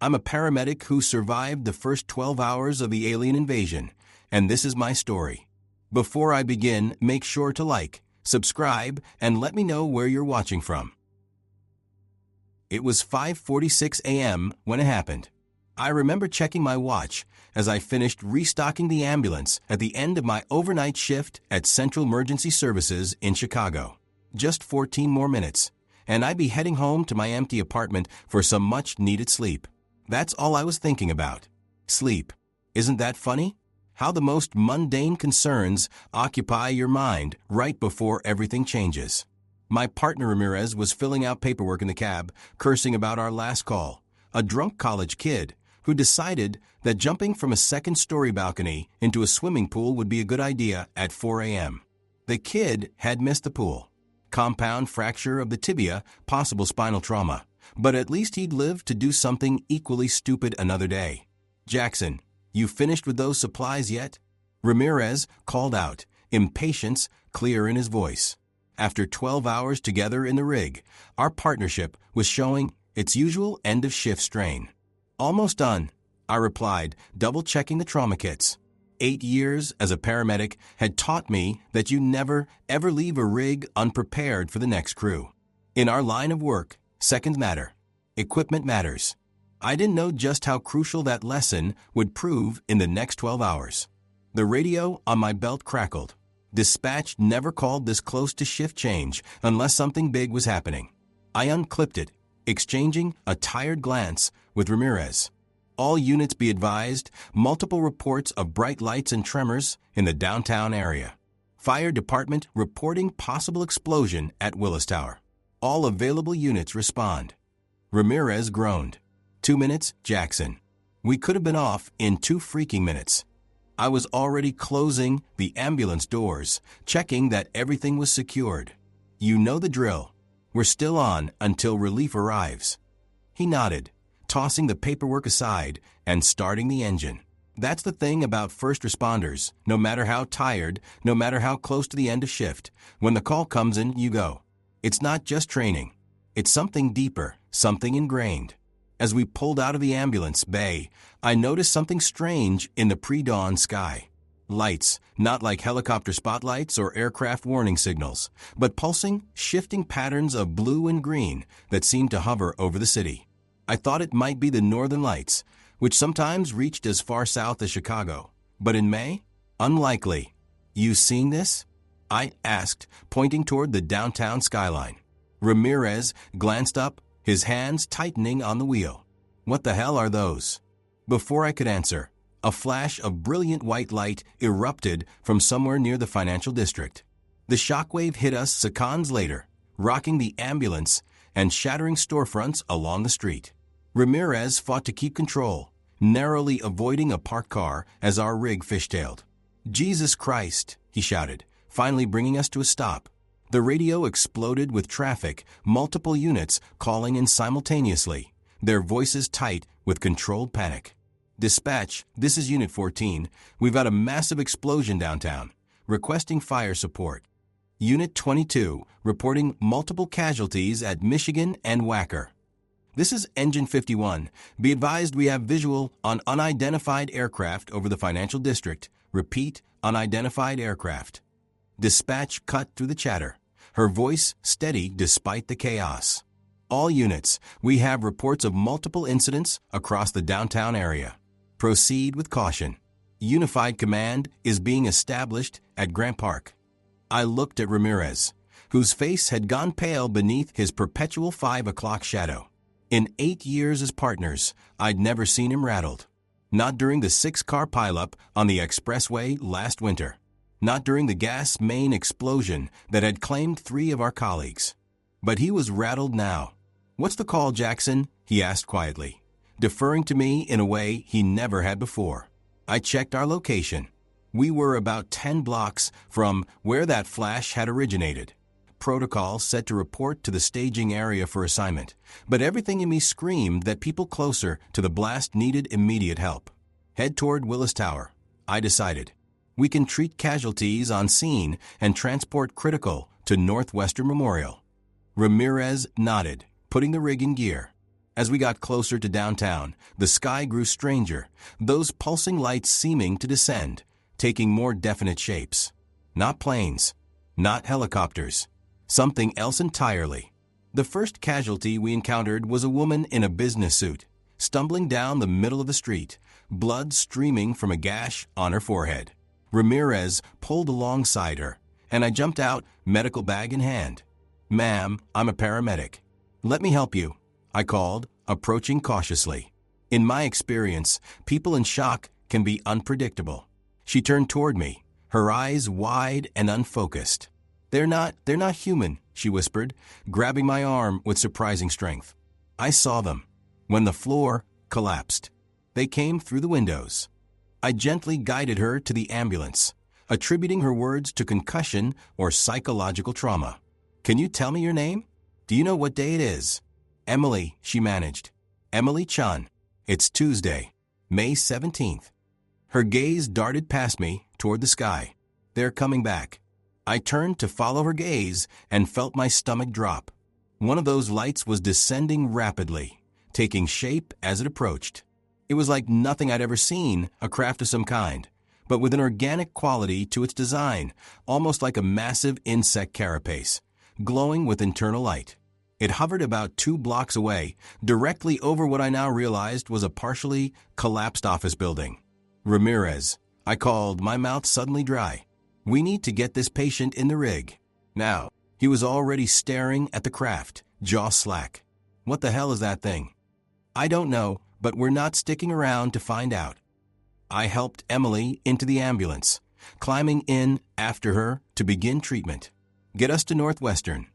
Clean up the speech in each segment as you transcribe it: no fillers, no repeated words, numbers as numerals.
I'm a paramedic who survived the first 12 hours of the alien invasion, and this is my story. Before I begin, make sure to like, subscribe, and let me know where you're watching from. It was 5:46 a.m. when it happened. I remember checking my watch as I finished restocking the ambulance at the end of my overnight shift at Central Emergency Services in Chicago. Just 14 more minutes, and I'd be heading home to my empty apartment for some much-needed sleep. That's all I was thinking about. Sleep. Isn't that funny? How the most mundane concerns occupy your mind right before everything changes. My partner Ramirez was filling out paperwork in the cab, cursing about our last call, a drunk college kid who decided that jumping from a second-story balcony into a swimming pool would be a good idea at 4 a.m. The kid had missed the pool. Compound fracture of the tibia, possible spinal trauma. But at least he'd live to do something equally stupid another day. "Jackson, you finished with those supplies yet?" Ramirez called out, impatience clear in his voice. After 12 hours together in the rig, our partnership was showing its usual end-of-shift strain. "Almost done," I replied, double-checking the trauma kits. 8 years as a paramedic had taught me that you never, ever leave a rig unprepared for the next crew. In our line of work, seconds matter. Equipment matters. I didn't know just how crucial that lesson would prove in the next 12 hours. The radio on my belt crackled. Dispatch never called this close to shift change unless something big was happening. I unclipped it, exchanging a tired glance with Ramirez. "All units be advised, multiple reports of bright lights and tremors in the downtown area. Fire department reporting possible explosion at Willis Tower. All available units respond." Ramirez groaned. 2 minutes, Jackson. We could have been off in 2 freaking minutes. I was already closing the ambulance doors, checking that everything was secured. "You know the drill. We're still on until relief arrives." He nodded, tossing the paperwork aside and starting the engine. That's the thing about first responders. No matter how tired, no matter how close to the end of shift, when the call comes in, you go. It's not just training. It's something deeper, something ingrained. As we pulled out of the ambulance bay, I noticed something strange in the pre-dawn sky. Lights, not like helicopter spotlights or aircraft warning signals, but pulsing, shifting patterns of blue and green that seemed to hover over the city. I thought it might be the northern lights, which sometimes reached as far south as Chicago. But in May? Unlikely. "You seen this?" I asked, pointing toward the downtown skyline. Ramirez glanced up, his hands tightening on the wheel. "What the hell are those?" Before I could answer, a flash of brilliant white light erupted from somewhere near the financial district. The shockwave hit us seconds later, rocking the ambulance and shattering storefronts along the street. Ramirez fought to keep control, narrowly avoiding a parked car as our rig fishtailed. "Jesus Christ," he shouted, finally bringing us to a stop. The radio exploded with traffic, multiple units calling in simultaneously, their voices tight with controlled panic. "Dispatch, this is Unit 14. We've got a massive explosion downtown. Requesting fire support." Unit 22, reporting multiple casualties at Michigan and Wacker. "This is Engine 51. Be advised we have visual on unidentified aircraft over the financial district. Repeat, unidentified aircraft." Dispatch cut through the chatter, her voice steady despite the chaos. "All units, we have reports of multiple incidents across the downtown area. Proceed with caution. Unified command is being established at Grant Park." I looked at Ramirez, whose face had gone pale beneath his perpetual 5 o'clock shadow. In 8 years as partners, I'd never seen him rattled. Not during the 6-car pileup on the expressway last winter. Not during the gas main explosion that had claimed 3 of our colleagues. But he was rattled now. "What's the call, Jackson?" he asked quietly, deferring to me in a way he never had before. I checked our location. We were about 10 blocks from where that flash had originated. Protocol set to report to the staging area for assignment, but everything in me screamed that people closer to the blast needed immediate help. "Head toward Willis Tower," I decided. "We can treat casualties on scene and transport critical to Northwestern Memorial." Ramirez nodded, putting the rig in gear. As we got closer to downtown, the sky grew stranger, those pulsing lights seeming to descend, taking more definite shapes. Not planes, not helicopters, something else entirely. The first casualty we encountered was a woman in a business suit, stumbling down the middle of the street, blood streaming from a gash on her forehead. Ramirez pulled alongside her, and I jumped out, medical bag in hand. "Ma'am, I'm a paramedic. Let me help you," I called, approaching cautiously. In my experience, people in shock can be unpredictable. She turned toward me, her eyes wide and unfocused. They're not human," she whispered, grabbing my arm with surprising strength. I saw them. When the floor collapsed, they came through the windows. I gently guided her to the ambulance, attributing her words to concussion or psychological trauma. "Can you tell me your name? Do you know what day it is?" "Emily," she managed. "Emily Chun. It's Tuesday, May 17th. Her gaze darted past me toward the sky. "They're coming back." I turned to follow her gaze and felt my stomach drop. One of those lights was descending rapidly, taking shape as it approached. It was like nothing I'd ever seen, a craft of some kind, but with an organic quality to its design, almost like a massive insect carapace, glowing with internal light. It hovered about 2 blocks away, directly over what I now realized was a partially collapsed office building. "Ramirez," I called, my mouth suddenly dry. "We need to get this patient in the rig. Now." He was already staring at the craft, jaw slack. "What the hell is that thing?" "I don't know, but we're not sticking around to find out." I helped Emily into the ambulance, climbing in after her to begin treatment. "Get us to Northwestern."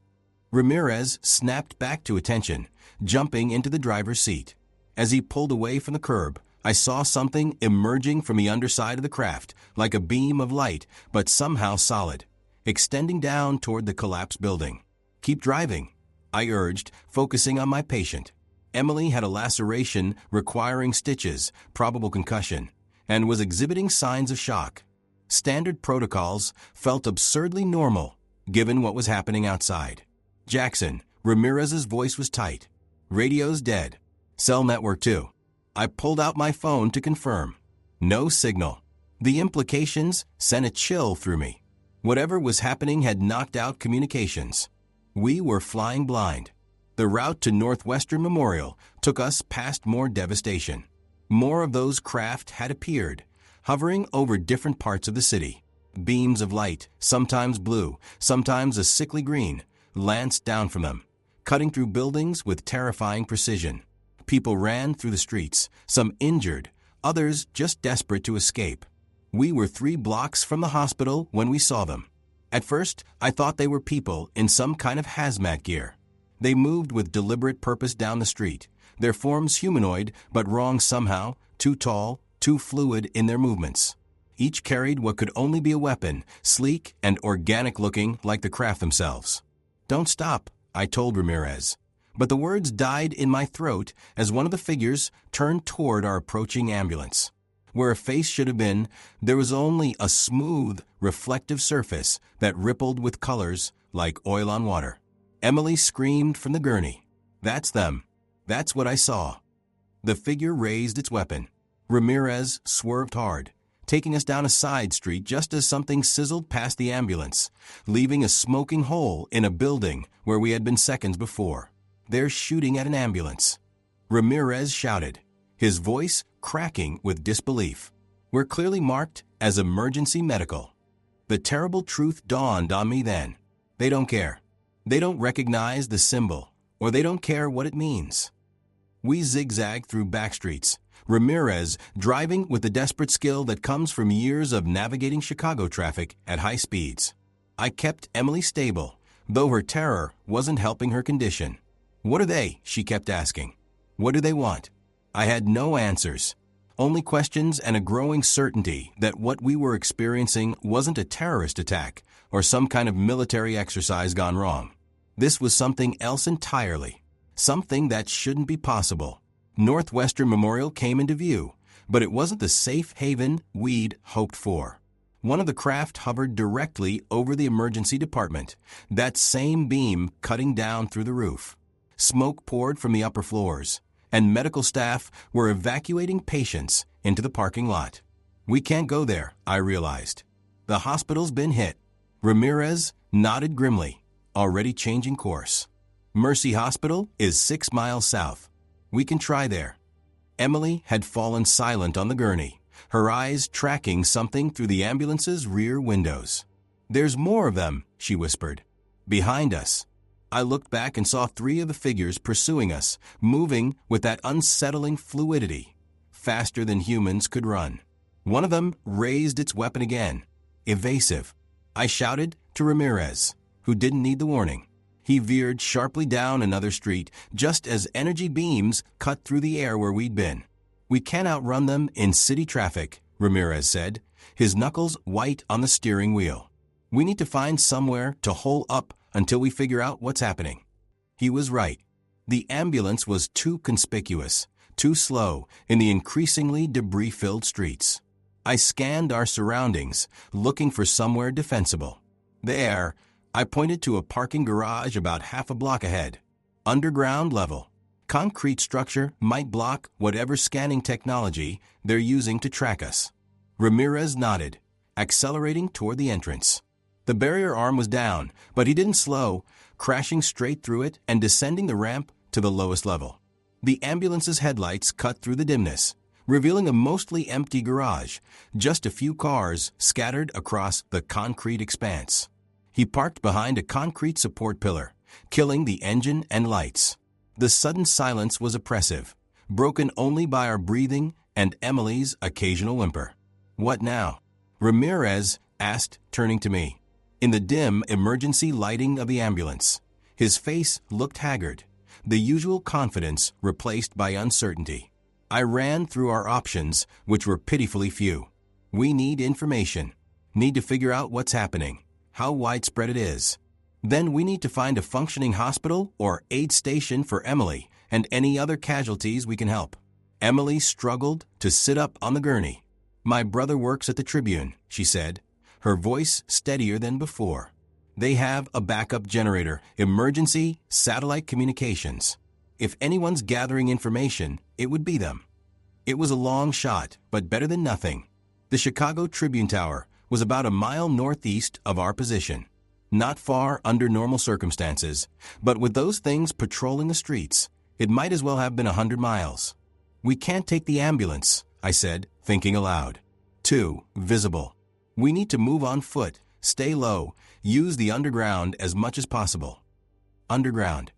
Ramirez snapped back to attention, jumping into the driver's seat. As he pulled away from the curb, I saw something emerging from the underside of the craft, like a beam of light, but somehow solid, extending down toward the collapsed building. "Keep driving," I urged, focusing on my patient. Emily had a laceration requiring stitches, probable concussion, and was exhibiting signs of shock. Standard protocols felt absurdly normal, given what was happening outside. "Jackson," Ramirez's voice was tight. "Radio's dead. Cell network too." I pulled out my phone to confirm. No signal. The implications sent a chill through me. Whatever was happening had knocked out communications. We were flying blind. The route to Northwestern Memorial took us past more devastation. More of those craft had appeared, hovering over different parts of the city. Beams of light, sometimes blue, sometimes a sickly green, lanced down from them, cutting through buildings with terrifying precision. People ran through the streets, some injured, others just desperate to escape. We were 3 blocks from the hospital when we saw them. At first, I thought they were people in some kind of hazmat gear. They moved with deliberate purpose down the street, their forms humanoid but wrong somehow, too tall, too fluid in their movements. Each carried what could only be a weapon, sleek and organic-looking like the craft themselves. "Don't stop," I told Ramirez. But the words died in my throat as one of the figures turned toward our approaching ambulance. Where a face should have been, there was only a smooth, reflective surface that rippled with colors like oil on water. Emily screamed from the gurney. "That's them. That's what I saw." The figure raised its weapon. Ramirez swerved hard, taking us down a side street just as something sizzled past the ambulance, leaving a smoking hole in a building where we had been seconds before. "They're shooting at an ambulance," Ramirez shouted, his voice cracking with disbelief. "We're clearly marked as emergency medical." The terrible truth dawned on me then. They don't care. They don't recognize the symbol, or they don't care what it means. We zigzagged through backstreets, Ramirez driving with the desperate skill that comes from years of navigating Chicago traffic at high speeds. I kept Emily stable, though her terror wasn't helping her condition. "What are they?" she kept asking. "What do they want?" I had no answers, only questions and a growing certainty that what we were experiencing wasn't a terrorist attack or some kind of military exercise gone wrong. This was something else entirely, something that shouldn't be possible. Northwestern Memorial came into view, but it wasn't the safe haven we'd hoped for. One of the craft hovered directly over the emergency department, that same beam cutting down through the roof. Smoke poured from the upper floors, and medical staff were evacuating patients into the parking lot. We can't go there, I realized. The hospital's been hit. Ramirez nodded grimly, already changing course. Mercy Hospital is 6 miles south. We can try there. Emily had fallen silent on the gurney, her eyes tracking something through the ambulance's rear windows. "There's more of them," she whispered. "Behind us." I looked back and saw 3 of the figures pursuing us, moving with that unsettling fluidity, faster than humans could run. One of them raised its weapon again. Evasive. I shouted to Ramirez, who didn't need the warning. He veered sharply down another street just as energy beams cut through the air where we'd been. "We can't outrun them in city traffic," Ramirez said, his knuckles white on the steering wheel. "We need to find somewhere to hole up until we figure out what's happening." He was right. The ambulance was too conspicuous, too slow in the increasingly debris-filled streets. I scanned our surroundings, looking for somewhere defensible. There, I pointed to a parking garage about half a block ahead. Underground level. Concrete structure might block whatever scanning technology they're using to track us. Ramirez nodded, accelerating toward the entrance. The barrier arm was down, but he didn't slow, crashing straight through it and descending the ramp to the lowest level. The ambulance's headlights cut through the dimness, revealing a mostly empty garage, just a few cars scattered across the concrete expanse. He parked behind a concrete support pillar, killing the engine and lights. The sudden silence was oppressive, broken only by our breathing and Emily's occasional whimper. "What now?" Ramirez asked, turning to me. In the dim emergency lighting of the ambulance, his face looked haggard, the usual confidence replaced by uncertainty. I ran through our options, which were pitifully few. We need information, need to figure out what's happening, how widespread it is. Then we need to find a functioning hospital or aid station for Emily and any other casualties we can help. Emily struggled to sit up on the gurney. "My brother works at the Tribune," she said, her voice steadier than before. "They have a backup generator, emergency satellite communications. If anyone's gathering information, it would be them." It was a long shot, but better than nothing. The Chicago Tribune Tower was about a mile northeast of our position. Not far under normal circumstances, but with those things patrolling the streets, it might as well have been 100 miles. "We can't take the ambulance," I said, thinking aloud. "Too visible. We need to move on foot, stay low, use the underground as much as possible." "Underground?"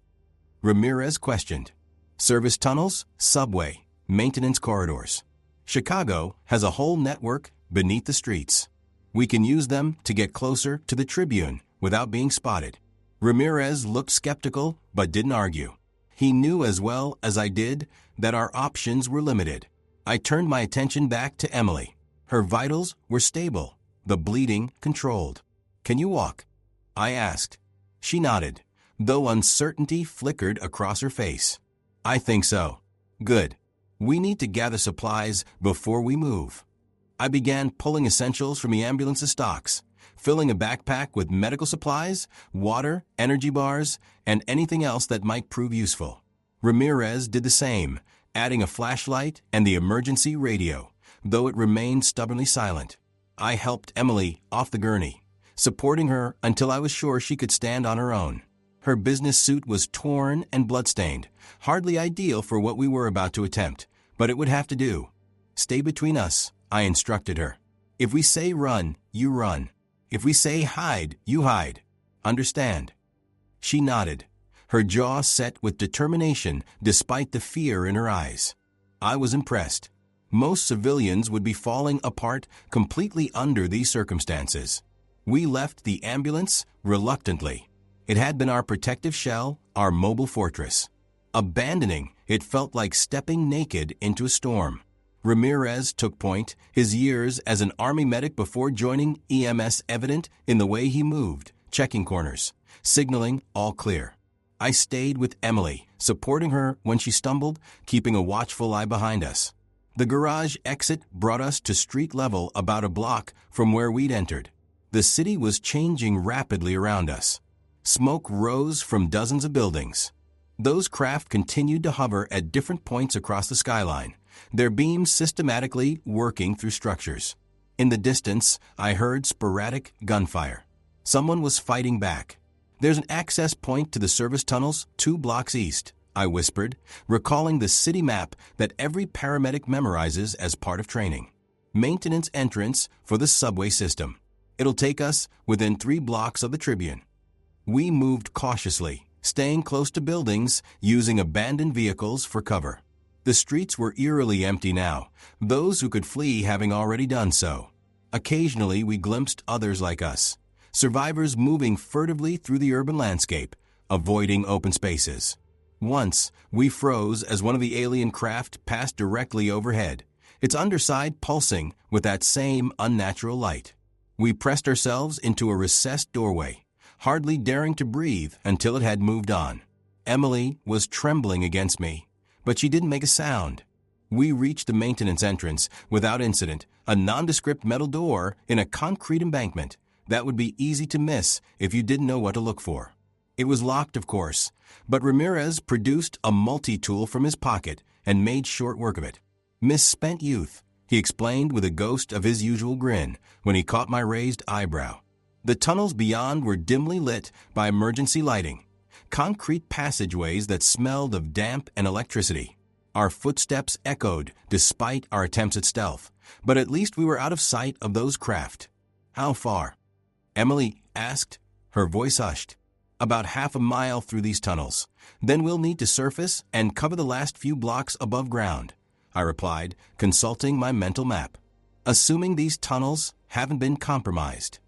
Ramirez questioned. "Service tunnels, subway, maintenance corridors. Chicago has a whole network beneath the streets. We can use them to get closer to the Tribune without being spotted." Ramirez looked skeptical but didn't argue. He knew as well as I did that our options were limited. I turned my attention back to Emily. Her vitals were stable, the bleeding controlled. "Can you walk?" I asked. She nodded, though uncertainty flickered across her face. "I think so." "Good. We need to gather supplies before we move." I began pulling essentials from the ambulance's stocks, filling a backpack with medical supplies, water, energy bars, and anything else that might prove useful. Ramirez did the same, adding a flashlight and the emergency radio, though it remained stubbornly silent. I helped Emily off the gurney, supporting her until I was sure she could stand on her own. Her business suit was torn and bloodstained, hardly ideal for what we were about to attempt, but it would have to do. "Stay between us," I instructed her. "If we say run, you run. If we say hide, you hide. Understand?" She nodded, her jaw set with determination despite the fear in her eyes. I was impressed. Most civilians would be falling apart completely under these circumstances. We left the ambulance reluctantly. It had been our protective shell, our mobile fortress. Abandoning it felt like stepping naked into a storm. Ramirez took point, his years as an Army medic before joining EMS evident in the way he moved, checking corners, signaling all clear. I stayed with Emily, supporting her when she stumbled, keeping a watchful eye behind us. The garage exit brought us to street level about a block from where we'd entered. The city was changing rapidly around us. Smoke rose from dozens of buildings. Those craft continued to hover at different points across the skyline, their beams systematically working through structures. In the distance, I heard sporadic gunfire. Someone was fighting back. "There's an access point to the service tunnels 2 blocks east," I whispered, recalling the city map that every paramedic memorizes as part of training. "Maintenance entrance for the subway system. It'll take us within 3 blocks of the Tribune." We moved cautiously, staying close to buildings, using abandoned vehicles for cover. The streets were eerily empty now, those who could flee having already done so. Occasionally we glimpsed others like us, survivors moving furtively through the urban landscape, avoiding open spaces. Once, we froze as one of the alien craft passed directly overhead, its underside pulsing with that same unnatural light. We pressed ourselves into a recessed doorway, hardly daring to breathe until it had moved on. Emily was trembling against me, but she didn't make a sound. We reached the maintenance entrance without incident, a nondescript metal door in a concrete embankment that would be easy to miss if you didn't know what to look for. It was locked, of course, but Ramirez produced a multi-tool from his pocket and made short work of it. "Misspent youth," he explained with a ghost of his usual grin when he caught my raised eyebrow. The tunnels beyond were dimly lit by emergency lighting, concrete passageways that smelled of damp and electricity. Our footsteps echoed despite our attempts at stealth, but at least we were out of sight of those craft. "How far?" Emily asked, her voice hushed. "About half a mile through these tunnels. Then we'll need to surface and cover the last few blocks above ground," I replied, consulting my mental map. "Assuming these tunnels haven't been compromised."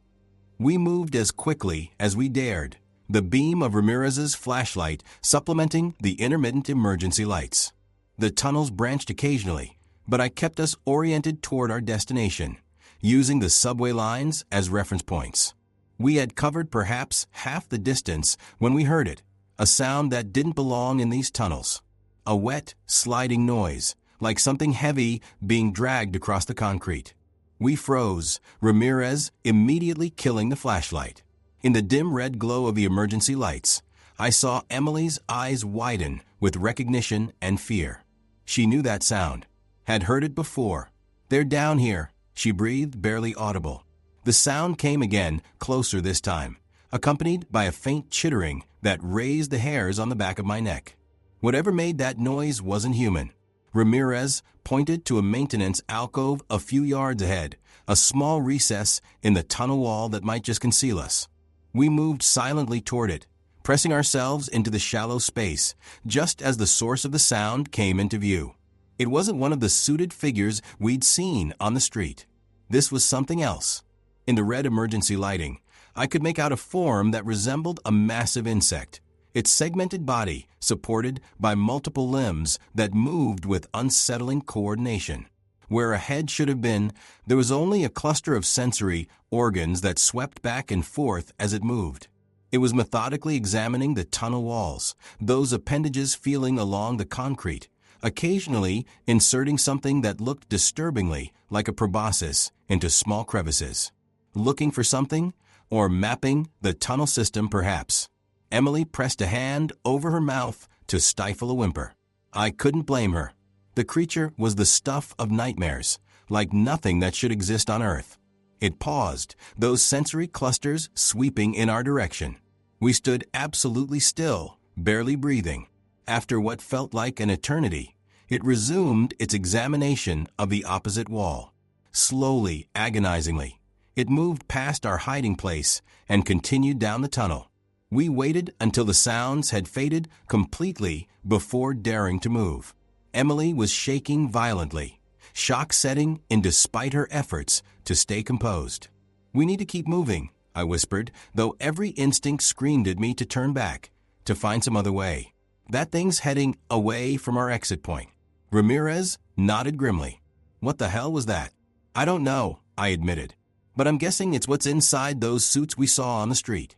We moved as quickly as we dared, the beam of Ramirez's flashlight supplementing the intermittent emergency lights. The tunnels branched occasionally, but I kept us oriented toward our destination, using the subway lines as reference points. We had covered perhaps half the distance when we heard it, a sound that didn't belong in these tunnels. A wet, sliding noise, like something heavy being dragged across the concrete. We froze, Ramirez immediately killing the flashlight. In the dim red glow of the emergency lights, I saw Emily's eyes widen with recognition and fear. She knew that sound, had heard it before. "They're down here," she breathed, barely audible. The sound came again, closer this time, accompanied by a faint chittering that raised the hairs on the back of my neck. Whatever made that noise wasn't human. Ramirez pointed to a maintenance alcove a few yards ahead, a small recess in the tunnel wall that might just conceal us. We moved silently toward it, pressing ourselves into the shallow space, just as the source of the sound came into view. It wasn't one of the suited figures we'd seen on the street. This was something else. In the red emergency lighting, I could make out a form that resembled a massive insect, its segmented body supported by multiple limbs that moved with unsettling coordination. Where a head should have been, there was only a cluster of sensory organs that swept back and forth as it moved. It was methodically examining the tunnel walls, those appendages feeling along the concrete, occasionally inserting something that looked disturbingly like a proboscis into small crevices. Looking for something, or mapping the tunnel system perhaps. Emily pressed a hand over her mouth to stifle a whimper. I couldn't blame her. The creature was the stuff of nightmares, like nothing that should exist on Earth. It paused, those sensory clusters sweeping in our direction. We stood absolutely still, barely breathing. After what felt like an eternity, it resumed its examination of the opposite wall. Slowly, agonizingly, it moved past our hiding place and continued down the tunnel. We waited until the sounds had faded completely before daring to move. Emily was shaking violently, shock setting in despite her efforts to stay composed. "We need to keep moving," I whispered, though every instinct screamed at me to turn back, to find some other way. "That thing's heading away from our exit point." Ramirez nodded grimly. "What the hell was that?" "I don't know," I admitted, "but I'm guessing it's what's inside those suits we saw on the street."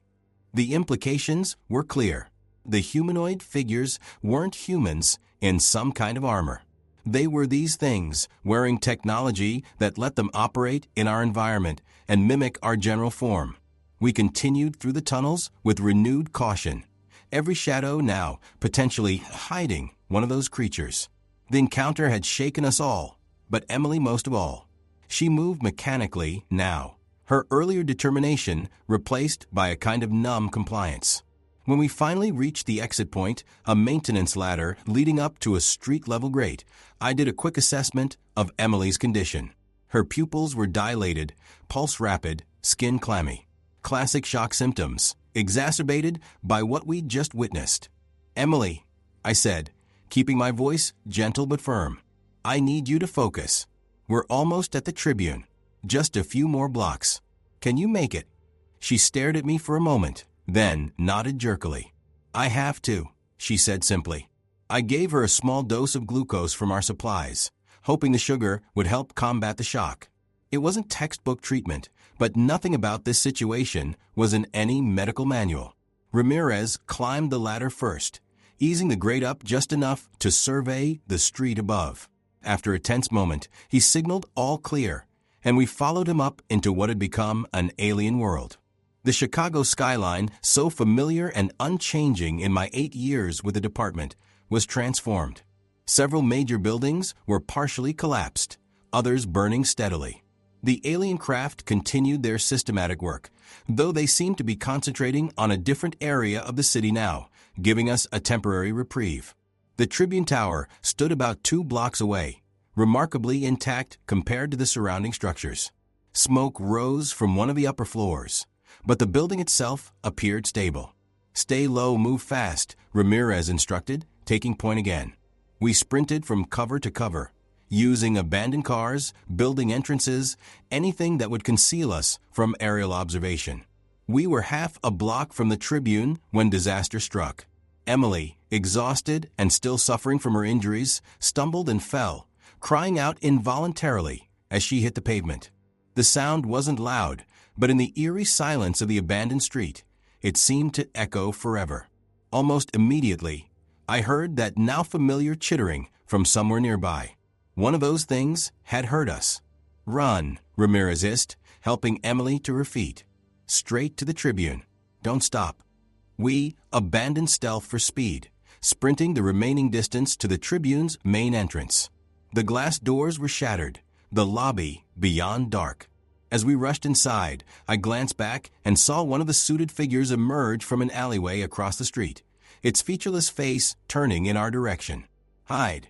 The implications were clear. The humanoid figures weren't humans in some kind of armor. They were these things, wearing technology that let them operate in our environment and mimic our general form. We continued through the tunnels with renewed caution. every shadow now potentially hiding one of those creatures. The encounter had shaken us all, but Emily most of all. She moved mechanically now, her earlier determination replaced by a kind of numb compliance. When we finally reached the exit point, a maintenance ladder leading up to a street-level grate, I did a quick assessment of Emily's condition. Her pupils were dilated, pulse rapid, skin clammy. Classic shock symptoms, exacerbated by what we'd just witnessed. "Emily," I said, keeping my voice gentle but firm, "I need you to focus. We're almost at the Tribune. Just a few more blocks. Can you make it?" She stared at me for a moment, then nodded jerkily. "I have to," she said simply. I gave her a small dose of glucose from our supplies, hoping the sugar would help combat the shock. It wasn't textbook treatment, but nothing about this situation was in any medical manual. Ramirez climbed the ladder first, easing the grate up just enough to survey the street above. After a tense moment, he signaled all clear, and we followed him up into what had become an alien world. The Chicago skyline, so familiar and unchanging in my 8 years with the department, was transformed. Several major buildings were partially collapsed, others burning steadily. The alien craft continued their systematic work, though they seemed to be concentrating on a different area of the city now, giving us a temporary reprieve. The Tribune Tower stood about 2 blocks away, remarkably intact compared to the surrounding structures. Smoke rose from one of the upper floors, but the building itself appeared stable. "Stay low, move fast," Ramirez instructed, taking point again. We sprinted from cover to cover, using abandoned cars, building entrances, anything that would conceal us from aerial observation. We were half a block from the Tribune when disaster struck. Emily, exhausted and still suffering from her injuries, stumbled and fell, crying out involuntarily as she hit the pavement. The sound wasn't loud, but in the eerie silence of the abandoned street, it seemed to echo forever. Almost immediately, I heard that now familiar chittering from somewhere nearby. One of those things had heard us. "Run," Ramirez hissed, helping Emily to her feet. "Straight to the Tribune. Don't stop." We abandoned stealth for speed, sprinting the remaining distance to the Tribune's main entrance. The glass doors were shattered, the lobby beyond dark. As we rushed inside, I glanced back and saw one of the suited figures emerge from an alleyway across the street, its featureless face turning in our direction. "Hide."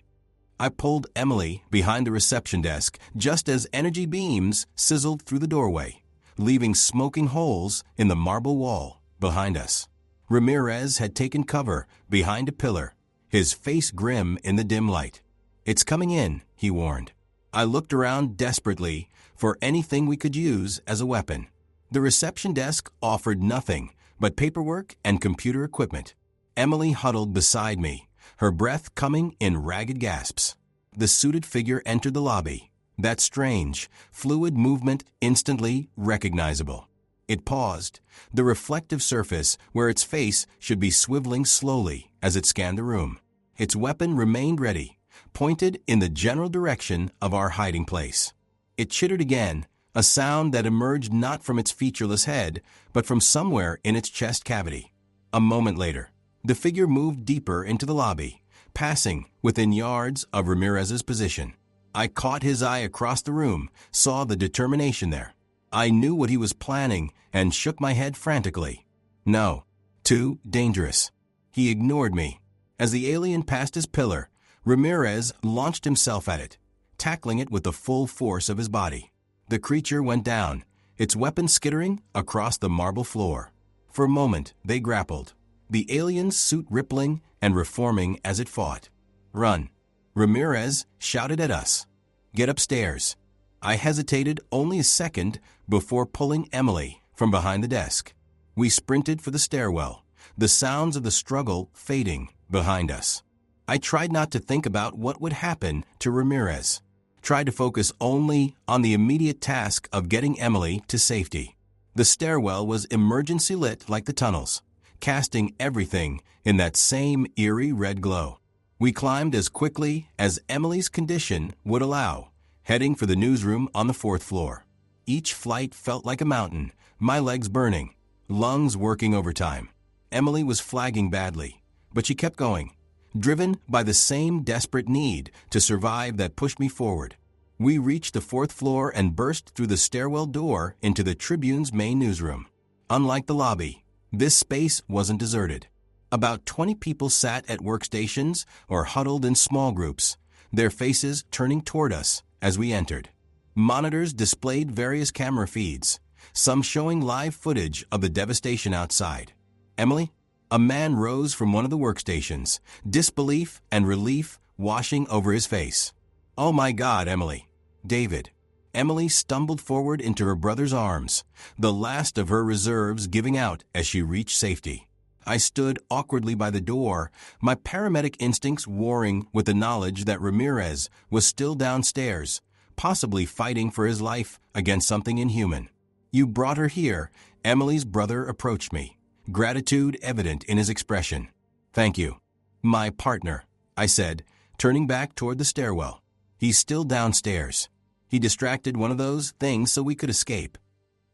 I pulled Emily behind the reception desk just as energy beams sizzled through the doorway, leaving smoking holes in the marble wall behind us. Ramirez had taken cover behind a pillar, his face grim in the dim light. "It's coming in," he warned. I looked around desperately for anything we could use as a weapon. The reception desk offered nothing but paperwork and computer equipment. Emily huddled beside me, her breath coming in ragged gasps. The suited figure entered the lobby, that strange, fluid movement instantly recognizable. It paused, the reflective surface where its face should be swiveling slowly as it scanned the room. Its weapon remained ready, pointed in the general direction of our hiding place. It chittered again, a sound that emerged not from its featureless head, but from somewhere in its chest cavity. A moment later, the figure moved deeper into the lobby, passing within yards of Ramirez's position. I caught his eye across the room, saw the determination there. I knew what he was planning and shook my head frantically. No, too dangerous. He ignored me. As the alien passed his pillar, Ramirez launched himself at it, tackling it with the full force of his body. The creature went down, its weapon skittering across the marble floor. For a moment, they grappled, the alien's suit rippling and reforming as it fought. "Run," Ramirez shouted at us. "Get upstairs." I hesitated only a second before pulling Emily from behind the desk. We sprinted for the stairwell, the sounds of the struggle fading behind us. I tried not to think about what would happen to Ramirez, tried to focus only on the immediate task of getting Emily to safety. The stairwell was emergency lit like the tunnels, casting everything in that same eerie red glow. We climbed as quickly as Emily's condition would allow, heading for the newsroom on the 4th floor. Each flight felt like a mountain, my legs burning, lungs working overtime. Emily was flagging badly, but she kept going, driven by the same desperate need to survive that pushed me forward. We reached the fourth floor and burst through the stairwell door into the Tribune's main newsroom. Unlike the lobby, this space wasn't deserted. About 20 people sat at workstations or huddled in small groups, their faces turning toward us as we entered. Monitors displayed various camera feeds, some showing live footage of the devastation outside. Emily? A man rose from one of the workstations, disbelief and relief washing over his face. Oh my God, Emily. David. Emily stumbled forward into her brother's arms, the last of her reserves giving out as she reached safety. I stood awkwardly by the door, my paramedic instincts warring with the knowledge that Ramirez was still downstairs, possibly fighting for his life against something inhuman. You brought her here, Emily's brother approached me, gratitude evident in his expression. Thank you. My partner, I said, turning back toward the stairwell. He's still downstairs. He distracted one of those things so we could escape.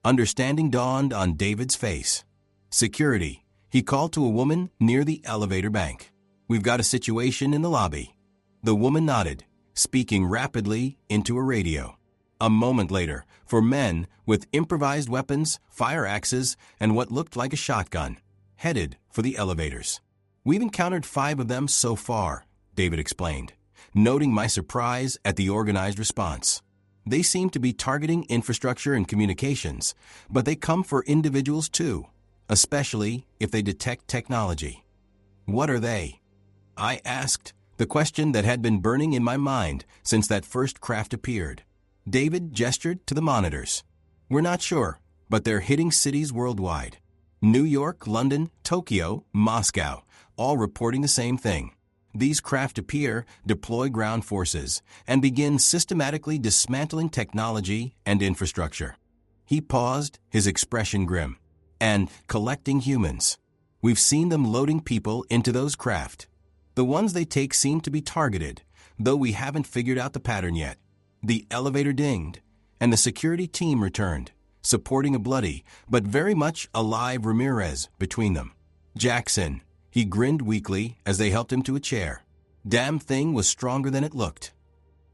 Understanding dawned on David's face. Security, he called to a woman near the elevator bank. We've got a situation in the lobby. The woman nodded, speaking rapidly into a radio. A moment later, 4 men with improvised weapons, fire axes, and what looked like a shotgun, headed for the elevators. We've encountered 5 of them so far, David explained, noting my surprise at the organized response. They seem to be targeting infrastructure and communications, but they come for individuals too, especially if they detect technology. What are they? I asked, the question that had been burning in my mind since that first craft appeared. David gestured to the monitors. We're not sure, but they're hitting cities worldwide. New York, London, Tokyo, Moscow, all reporting the same thing. These craft appear, deploy ground forces, and begin systematically dismantling technology and infrastructure. He paused, his expression grim. And collecting humans. We've seen them loading people into those craft. The ones they take seem to be targeted, though we haven't figured out the pattern yet. The elevator dinged, and the security team returned, supporting a bloody, but very much alive Ramirez between them. Jackson, he grinned weakly as they helped him to a chair. Damn thing was stronger than it looked.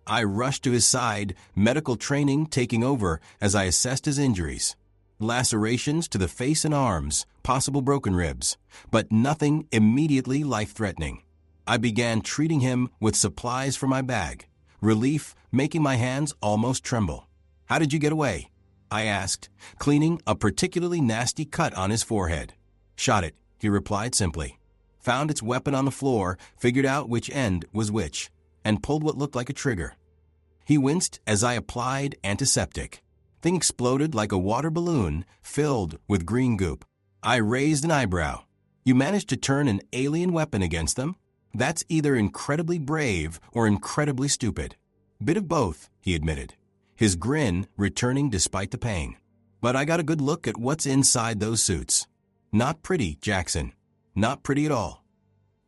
I rushed to his side, medical training taking over as I assessed his injuries. Lacerations to the face and arms, possible broken ribs, but nothing immediately life-threatening. I began treating him with supplies from my bag, relief making my hands almost tremble. How did you get away? I asked, cleaning a particularly nasty cut on his forehead. Shot it, he replied simply. Found its weapon on the floor, figured out which end was which, and pulled what looked like a trigger. He winced as I applied antiseptic. Thing exploded like a water balloon filled with green goop. I raised an eyebrow. You managed to turn an alien weapon against them? That's either incredibly brave or incredibly stupid. Bit of both, he admitted, his grin returning despite the pain. But I got a good look at what's inside those suits. Not pretty, Jackson. Not pretty at all.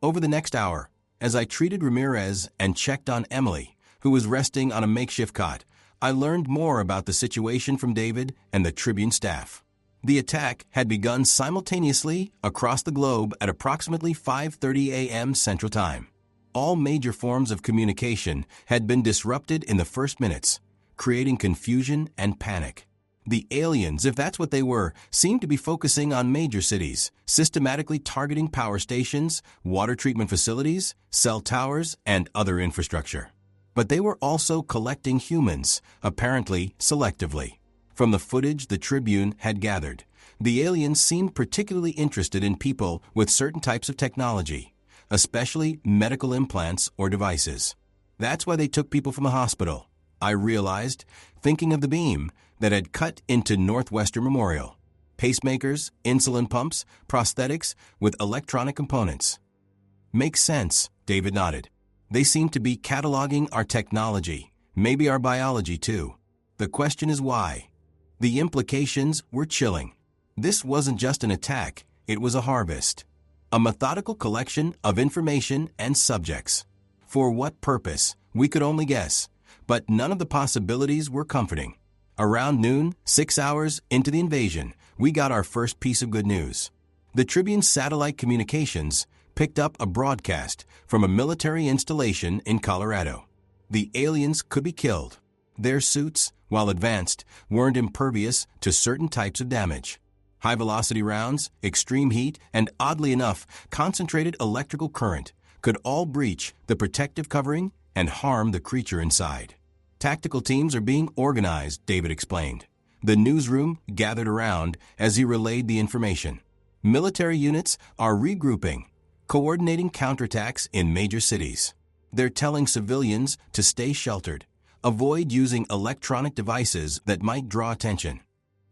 Over the next hour, as I treated Ramirez and checked on Emily, who was resting on a makeshift cot, I learned more about the situation from David and the Tribune staff. The attack had begun simultaneously across the globe at approximately 5:30 a.m. Central Time. All major forms of communication had been disrupted in the first minutes, creating confusion and panic. The aliens, if that's what they were, seemed to be focusing on major cities, systematically targeting power stations, water treatment facilities, cell towers, and other infrastructure. But they were also collecting humans, apparently selectively. From the footage the Tribune had gathered, the aliens seemed particularly interested in people with certain types of technology, especially medical implants or devices. That's why they took people from the hospital, I realized, thinking of the beam that had cut into Northwestern Memorial. Pacemakers, insulin pumps, prosthetics with electronic components. Makes sense, David nodded. They seem to be cataloging our technology, maybe our biology too. The question is why? The implications were chilling. This wasn't just an attack, it was a harvest. A methodical collection of information and subjects. For what purpose, we could only guess, but none of the possibilities were comforting. Around noon, 6 hours into the invasion, we got our first piece of good news. The Tribune's satellite communications picked up a broadcast from a military installation in Colorado. The aliens could be killed. Their suits, while advanced, weren't impervious to certain types of damage. High-velocity rounds, extreme heat, and oddly enough, concentrated electrical current could all breach the protective covering and harm the creature inside. Tactical teams are being organized, David explained. The newsroom gathered around as he relayed the information. Military units are regrouping, coordinating counterattacks in major cities. They're telling civilians to stay sheltered, avoid using electronic devices that might draw attention.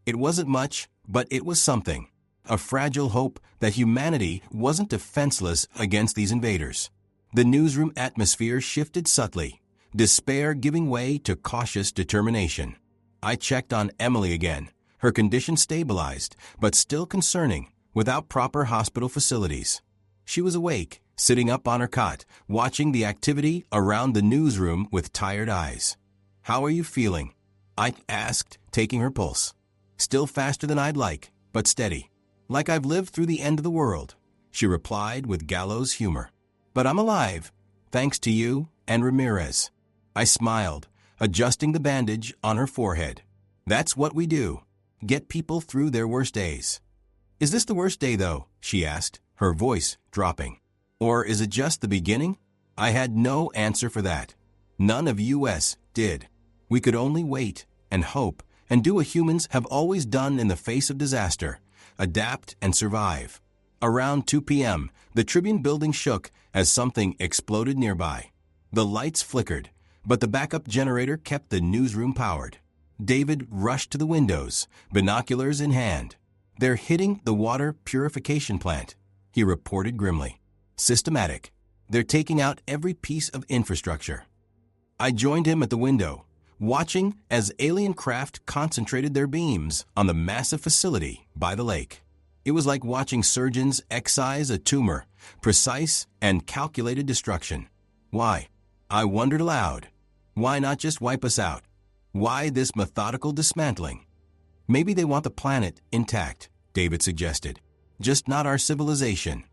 It wasn't much, but it was something. A fragile hope that humanity wasn't defenseless against these invaders. The newsroom atmosphere shifted subtly, despair giving way to cautious determination. I checked on Emily again. Her condition stabilized, but still concerning, without proper hospital facilities. She was awake, sitting up on her cot, watching the activity around the newsroom with tired eyes. "How are you feeling?" I asked, taking her pulse. "Still faster than I'd like, but steady. Like I've lived through the end of the world," she replied with gallows humor. "But I'm alive, thanks to you and Ramirez." I smiled, adjusting the bandage on her forehead. "That's what we do, get people through their worst days." "Is this the worst day, though?" she asked, her voice dropping. "Or is it just the beginning?" I had no answer for that. None of us did. We could only wait and hope and do what humans have always done in the face of disaster: adapt and survive. Around 2 p.m., the Tribune building shook as something exploded nearby. The lights flickered, but the backup generator kept the newsroom powered. David rushed to the windows, binoculars in hand. "They're hitting the water purification plant," he reported grimly. "Systematic. They're taking out every piece of infrastructure." I joined him at the window, watching as alien craft concentrated their beams on the massive facility by the lake. It was like watching surgeons excise a tumor, precise and calculated destruction. Why? I wondered aloud. Why not just wipe us out? Why this methodical dismantling? "Maybe they want the planet intact," David suggested. "Just not our civilization."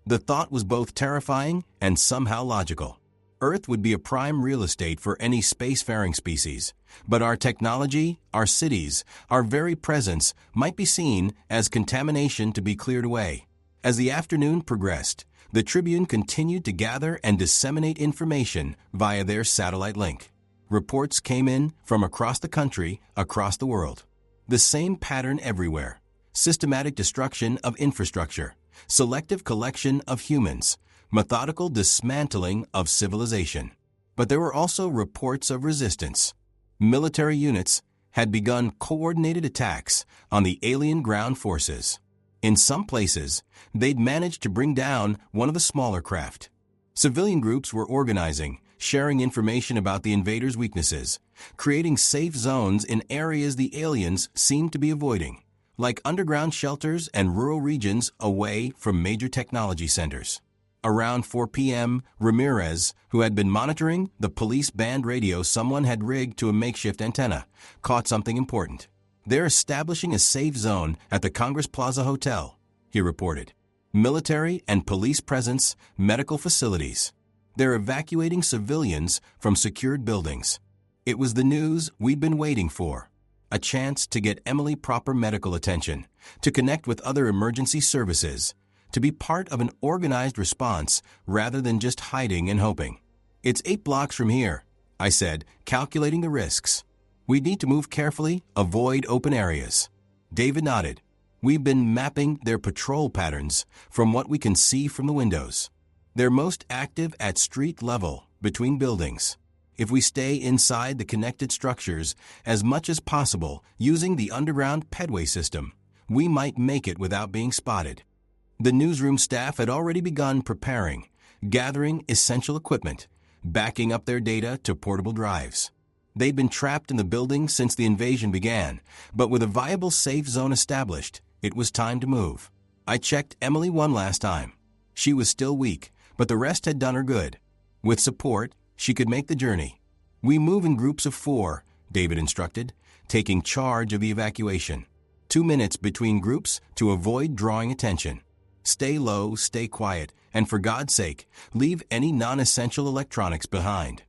The thought was both terrifying and somehow logical. Earth would be a prime real estate for any spacefaring species, but our technology, our cities, our very presence might be seen as contamination to be cleared away. As the afternoon progressed, the Tribune continued to gather and disseminate information via their satellite link. Reports came in from across the country, across the world. The same pattern everywhere: systematic destruction of infrastructure, selective collection of humans, methodical dismantling of civilization. But there were also reports of resistance. Military units had begun coordinated attacks on the alien ground forces. In some places, they'd managed to bring down one of the smaller craft. Civilian groups were organizing, sharing information about the invaders' weaknesses, creating safe zones in areas the aliens seemed to be avoiding, like underground shelters and rural regions away from major technology centers. Around 4 p.m., Ramirez, who had been monitoring the police band radio someone had rigged to a makeshift antenna, caught something important. "They're establishing a safe zone at the Congress Plaza Hotel," he reported. "Military and police presence, medical facilities. They're evacuating civilians from secured buildings." It was the news we'd been waiting for. A chance to get Emily proper medical attention, to connect with other emergency services, to be part of an organized response rather than just hiding and hoping. "It's 8 blocks from here," I said, calculating the risks. "We need to move carefully, avoid open areas." David nodded. "We've been mapping their patrol patterns from what we can see from the windows. They're most active at street level, between buildings. If we stay inside the connected structures as much as possible using the underground pedway system, we might make it without being spotted." The newsroom staff had already begun preparing, gathering essential equipment, backing up their data to portable drives. They'd been trapped in the building since the invasion began, but with a viable safe zone established, it was time to move. I checked Emily one last time. She was still weak, but the rest had done her good. With support, she could make the journey. "We move in groups of 4, David instructed, taking charge of the evacuation. 2 minutes between groups to avoid drawing attention. Stay low, stay quiet, and for God's sake, leave any non-essential electronics behind.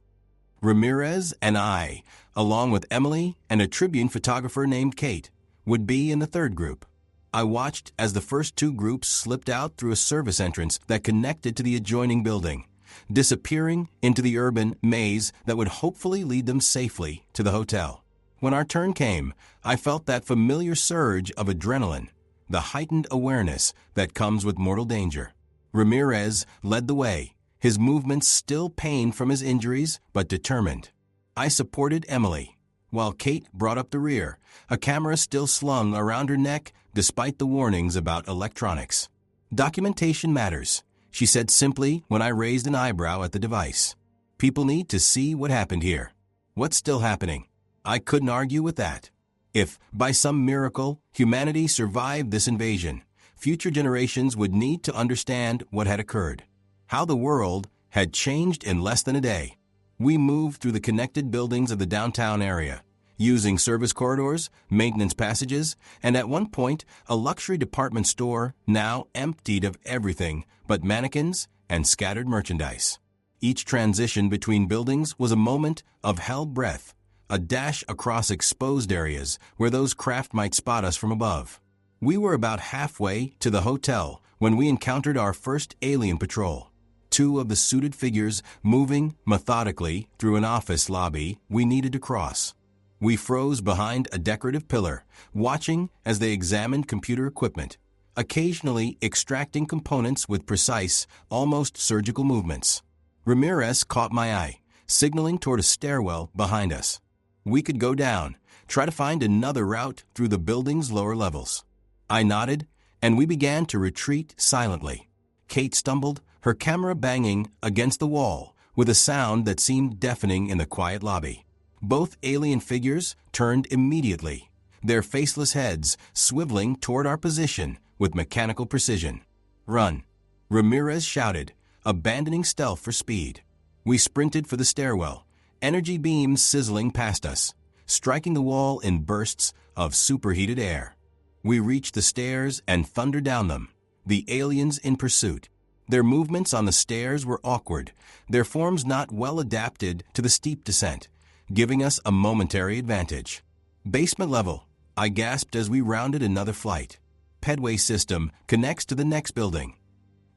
Ramirez and I, along with Emily and a Tribune photographer named Kate, would be in the third group. I watched as the first two groups slipped out through a service entrance that connected to the adjoining building, disappearing into the urban maze that would hopefully lead them safely to the hotel. When our turn came, I felt that familiar surge of adrenaline, the heightened awareness that comes with mortal danger. Ramirez led the way, his movements still pained from his injuries but determined. I supported Emily, while Kate brought up the rear, a camera still slung around her neck despite the warnings about electronics. "Documentation matters," she said simply when I raised an eyebrow at the device. "People need to see what happened here. What's still happening." I couldn't argue with that. If, by some miracle, humanity survived this invasion, future generations would need to understand what had occurred, how the world had changed in less than a day. We moved through the connected buildings of the downtown area, using service corridors, maintenance passages, and at one point, a luxury department store now emptied of everything but mannequins and scattered merchandise. Each transition between buildings was a moment of held breath, a dash across exposed areas where those craft might spot us from above. We were about halfway to the hotel when we encountered our first alien patrol. Two of the suited figures moving methodically through an office lobby we needed to cross. We froze behind a decorative pillar, watching as they examined computer equipment, occasionally extracting components with precise, almost surgical movements. Ramirez caught my eye, signaling toward a stairwell behind us. We could go down, try to find another route through the building's lower levels. I nodded, and we began to retreat silently. Kate stumbled, her camera banging against the wall with a sound that seemed deafening in the quiet lobby. Both alien figures turned immediately, their faceless heads swiveling toward our position with mechanical precision. "Run," Ramirez shouted, abandoning stealth for speed. We sprinted for the stairwell, energy beams sizzling past us, striking the wall in bursts of superheated air. We reached the stairs and thundered down them, the aliens in pursuit. Their movements on the stairs were awkward, their forms not well adapted to the steep descent, giving us a momentary advantage. "Basement level," I gasped as we rounded another flight. "Pedway system connects to the next building."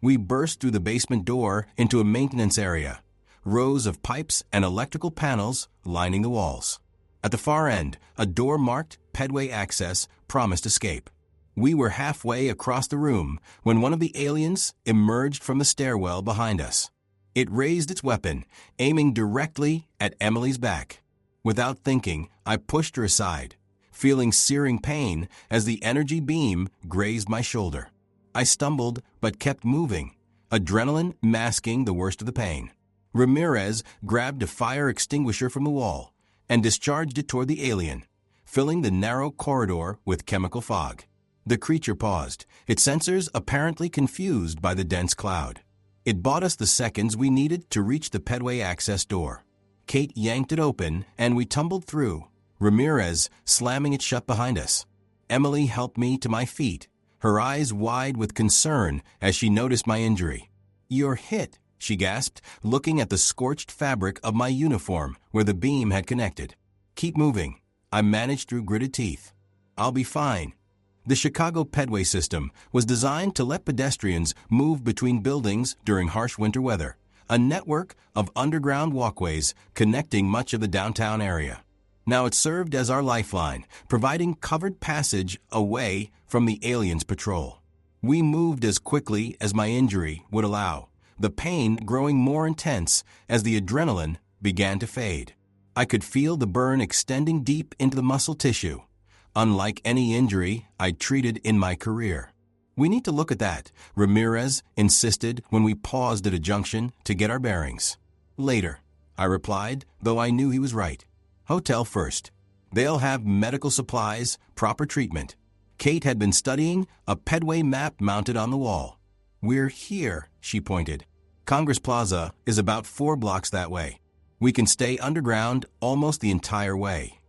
We burst through the basement door into a maintenance area, rows of pipes and electrical panels lining the walls. At the far end, a door marked Pedway Access promised escape. We were halfway across the room when one of the aliens emerged from the stairwell behind us. It raised its weapon, aiming directly at Emily's back. Without thinking, I pushed her aside, feeling searing pain as the energy beam grazed my shoulder. I stumbled but kept moving, adrenaline masking the worst of the pain. Ramirez grabbed a fire extinguisher from the wall and discharged it toward the alien, filling the narrow corridor with chemical fog. The creature paused, its sensors apparently confused by the dense cloud. It bought us the seconds we needed to reach the Pedway access door. Kate yanked it open, and we tumbled through, Ramirez slamming it shut behind us. Emily helped me to my feet, her eyes wide with concern as she noticed my injury. "You're hit," she gasped, looking at the scorched fabric of my uniform where the beam had connected. "Keep moving," I managed through gritted teeth. "I'll be fine." The Chicago Pedway system was designed to let pedestrians move between buildings during harsh winter weather, a network of underground walkways connecting much of the downtown area. Now it served as our lifeline, providing covered passage away from the aliens' patrol. We moved as quickly as my injury would allow, the pain growing more intense as the adrenaline began to fade. I could feel the burn extending deep into the muscle tissue, unlike any injury I'd treated in my career. "We need to look at that," Ramirez insisted when we paused at a junction to get our bearings. "Later," I replied, though I knew he was right. "Hotel first. They'll have medical supplies, proper treatment." Kate had been studying a Pedway map mounted on the wall. "We're here," she pointed. "Congress Plaza is about 4 blocks that way. We can stay underground almost the entire way."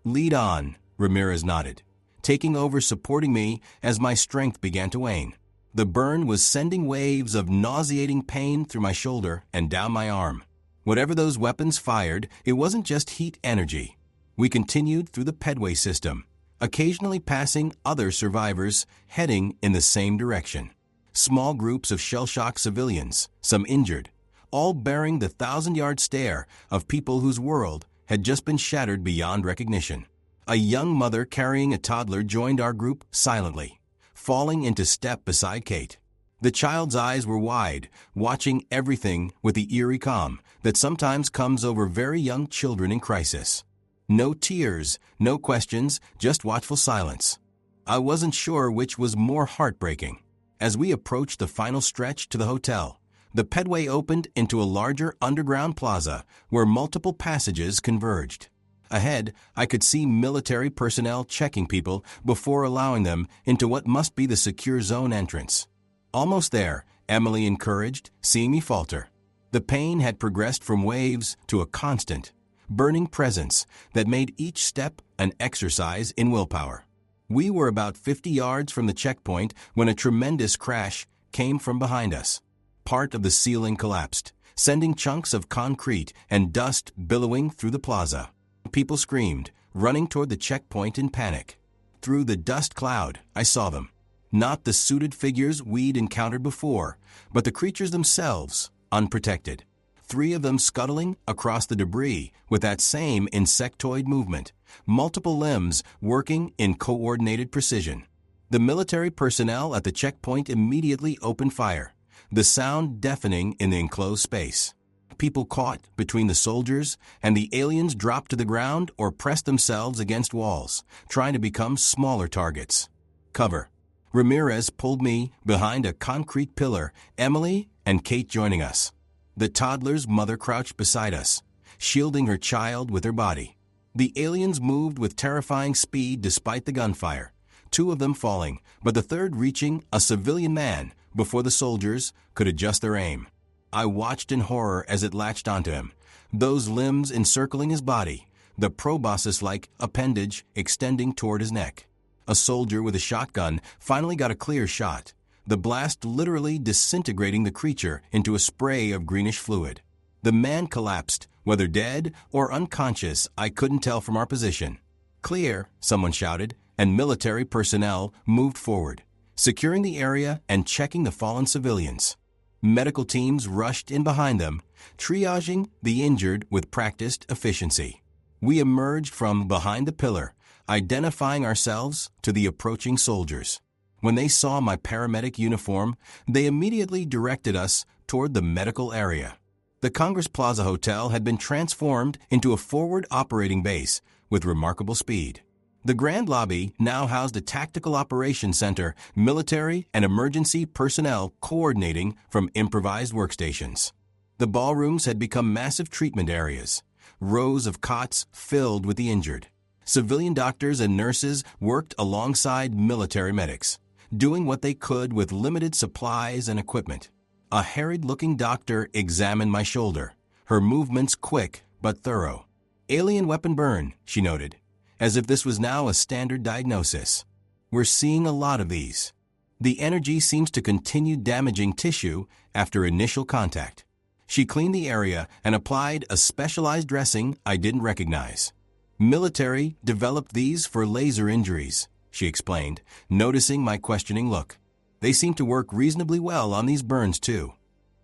"Lead on," Ramirez nodded, taking over supporting me as my strength began to wane. The burn was sending waves of nauseating pain through my shoulder and down my arm. Whatever those weapons fired, it wasn't just heat energy. We continued through the pedway system, occasionally passing other survivors heading in the same direction. Small groups of shell-shocked civilians, some injured, all bearing the 1,000-yard stare of people whose world had just been shattered beyond recognition. A young mother carrying a toddler joined our group silently, falling into step beside Kate. The child's eyes were wide, watching everything with the eerie calm that sometimes comes over very young children in crisis. No tears, no questions, just watchful silence. I wasn't sure which was more heartbreaking. As we approached the final stretch to the hotel, the pedway opened into a larger underground plaza where multiple passages converged. Ahead, I could see military personnel checking people before allowing them into what must be the secure zone entrance. Almost there, Emily encouraged, seeing me falter. The pain had progressed from waves to a constant, burning presence that made each step an exercise in willpower. We were about 50 yards from the checkpoint when a tremendous crash came from behind us. Part of the ceiling collapsed, sending chunks of concrete and dust billowing through the plaza. People screamed, running toward the checkpoint in panic. Through the dust cloud, I saw them. Not the suited figures we'd encountered before, but the creatures themselves, unprotected. 3 of them scuttling across the debris with that same insectoid movement, multiple limbs working in coordinated precision. The military personnel at the checkpoint immediately opened fire, the sound deafening in the enclosed space. People caught between the soldiers and the aliens dropped to the ground or pressed themselves against walls, trying to become smaller targets. Cover. Ramirez pulled me behind a concrete pillar, Emily and Kate joining us. The toddler's mother crouched beside us, shielding her child with her body. The aliens moved with terrifying speed despite the gunfire, 2 of them falling, but the third reaching a civilian man before the soldiers could adjust their aim. I watched in horror as it latched onto him, those limbs encircling his body, the proboscis-like appendage extending toward his neck. A soldier with a shotgun finally got a clear shot, the blast literally disintegrating the creature into a spray of greenish fluid. The man collapsed, whether dead or unconscious, I couldn't tell from our position. "Clear," someone shouted, and military personnel moved forward, securing the area and checking the fallen civilians. Medical teams rushed in behind them, triaging the injured with practiced efficiency. We emerged from behind the pillar, identifying ourselves to the approaching soldiers. When they saw my paramedic uniform, they immediately directed us toward the medical area. The Congress Plaza Hotel had been transformed into a forward operating base with remarkable speed. The grand lobby now housed a tactical operations center, military and emergency personnel coordinating from improvised workstations. The ballrooms had become massive treatment areas, rows of cots filled with the injured. Civilian doctors and nurses worked alongside military medics, doing what they could with limited supplies and equipment. A harried-looking doctor examined my shoulder, her movements quick but thorough. "Alien weapon burn," she noted, as if this was now a standard diagnosis. "We're seeing a lot of these. The energy seems to continue damaging tissue after initial contact." She cleaned the area and applied a specialized dressing I didn't recognize. "Military developed these for laser injuries," she explained, noticing my questioning look. "They seem to work reasonably well on these burns, too."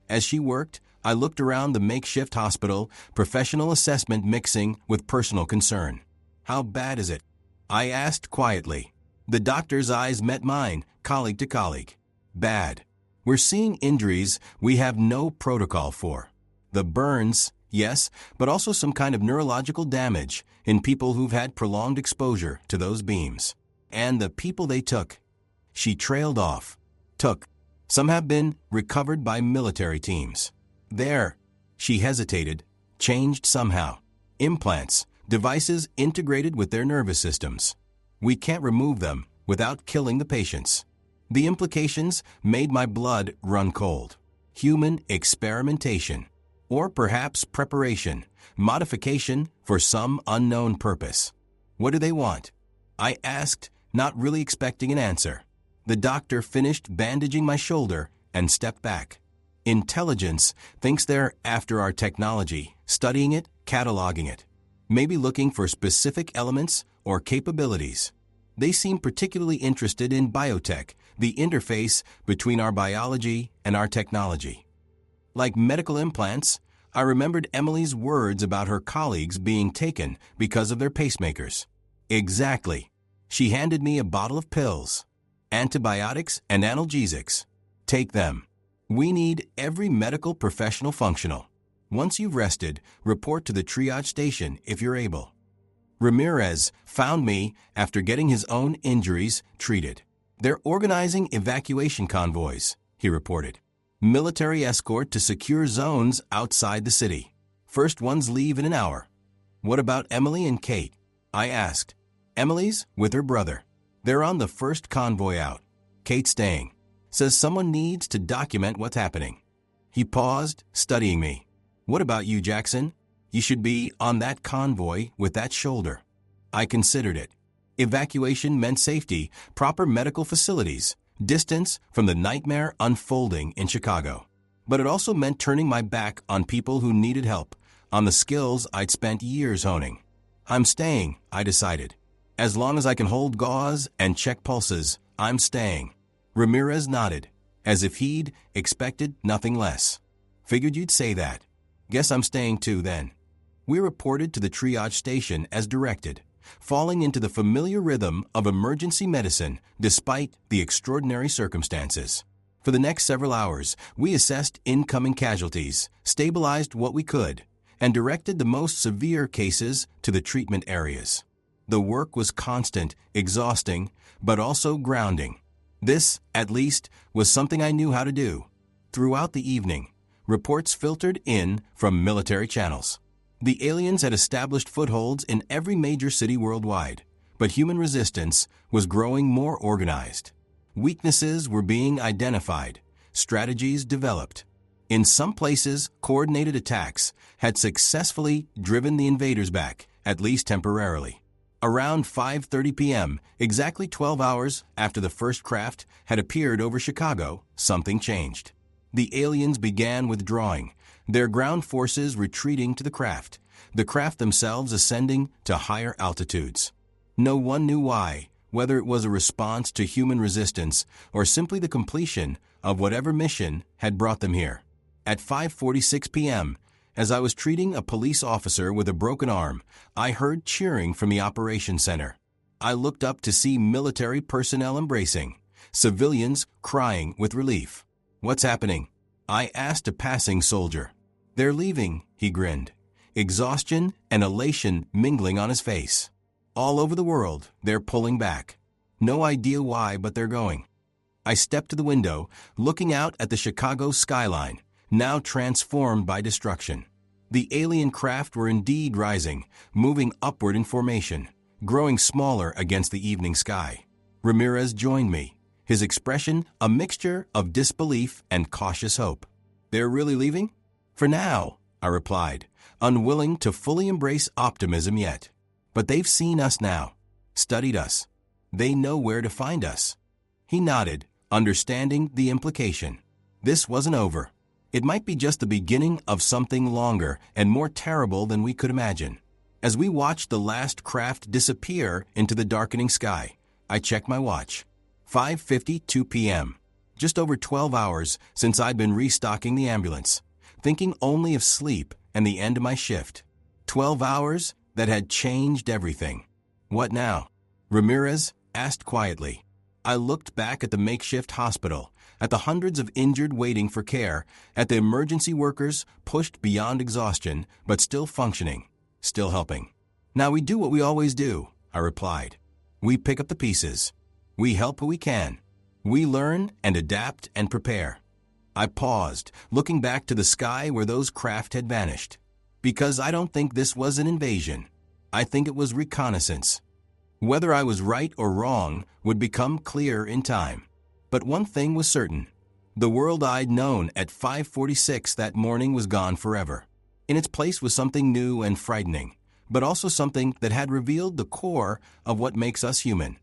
As she worked, I looked around the makeshift hospital, professional assessment mixing with personal concern. "How bad is it?" I asked quietly. The doctor's eyes met mine, colleague to colleague. "Bad. We're seeing injuries we have no protocol for. The burns, yes, but also some kind of neurological damage in people who've had prolonged exposure to those beams. And the people they took." She trailed off. "Took. Some have been recovered by military teams. There." She hesitated, changed somehow. "Implants, devices integrated with their nervous systems. We can't remove them without killing the patients." The implications made my blood run cold. Human experimentation, or perhaps preparation, modification for some unknown purpose. "What do they want?" I asked, not really expecting an answer. The doctor finished bandaging my shoulder and stepped back. Intelligence thinks they're after our technology, studying it, cataloging it, maybe looking for specific elements or capabilities. They seem particularly interested in biotech, the interface between our biology and our technology. Like medical implants, I remembered Emily's words about her colleagues being taken because of their pacemakers. Exactly. She handed me a bottle of pills, antibiotics and analgesics. Take them. We need every medical professional functional. Once you've rested, report to the triage station if you're able. Ramirez found me after getting his own injuries treated. They're organizing evacuation convoys, he reported. Military escort to secure zones outside the city. First ones leave in an hour. What about Emily and Kate? I asked. Emily's with her brother. They're on the first convoy out. Kate's staying. Says someone needs to document what's happening. He paused, studying me. What about you, Jackson? You should be on that convoy with that shoulder. I considered it. Evacuation meant safety, proper medical facilities, distance from the nightmare unfolding in Chicago. But it also meant turning my back on people who needed help, on the skills I'd spent years honing. I'm staying, I decided. As long as I can hold gauze and check pulses, I'm staying. Ramirez nodded, as if he'd expected nothing less. Figured you'd say that. Guess I'm staying too, then. We reported to the triage station as directed, falling into the familiar rhythm of emergency medicine despite the extraordinary circumstances. For the next several hours, we assessed incoming casualties, stabilized what we could, and directed the most severe cases to the treatment areas. The work was constant, exhausting, but also grounding. This, at least, was something I knew how to do. Throughout the evening, reports filtered in from military channels. The aliens had established footholds in every major city worldwide, but human resistance was growing more organized. Weaknesses were being identified, strategies developed. In some places, coordinated attacks had successfully driven the invaders back, at least temporarily. Around 5:30 p.m., exactly 12 hours after the first craft had appeared over Chicago, something changed. The aliens began withdrawing, their ground forces retreating to the craft themselves ascending to higher altitudes. No one knew why, whether it was a response to human resistance or simply the completion of whatever mission had brought them here. At 5:46 p.m., as I was treating a police officer with a broken arm, I heard cheering from the operations center. I looked up to see military personnel embracing, civilians crying with relief. What's happening? I asked a passing soldier. They're leaving, he grinned, exhaustion and elation mingling on his face. All over the world, they're pulling back. No idea why, but they're going. I stepped to the window, looking out at the Chicago skyline, now transformed by destruction. The alien craft were indeed rising, moving upward in formation, growing smaller against the evening sky. Ramirez joined me, his expression a mixture of disbelief and cautious hope. They're really leaving? For now, I replied, unwilling to fully embrace optimism yet. But they've seen us now, studied us. They know where to find us. He nodded, understanding the implication. This wasn't over. It might be just the beginning of something longer and more terrible than we could imagine. As we watched the last craft disappear into the darkening sky, I checked my watch. 5:52 p.m. Just over 12 hours since I'd been restocking the ambulance, thinking only of sleep and the end of my shift. 12 hours that had changed everything. What now? Ramirez asked quietly. I looked back at the makeshift hospital, at the hundreds of injured waiting for care, at the emergency workers pushed beyond exhaustion, but still functioning, still helping. Now we do what we always do, I replied. We pick up the pieces. We help who we can. We learn and adapt and prepare. I paused, looking back to the sky where those craft had vanished. Because I don't think this was an invasion. I think it was reconnaissance. Whether I was right or wrong would become clear in time. But one thing was certain. The world I'd known at 5:46 that morning was gone forever. In its place was something new and frightening, but also something that had revealed the core of what makes us human.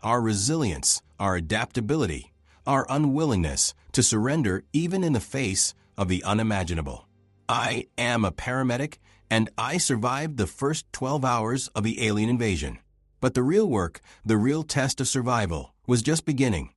our resilience, our adaptability, our unwillingness to surrender even in the face of the unimaginable. I am a paramedic, and I survived the first 12 hours of the alien invasion. But the real work, the real test of survival, was just beginning.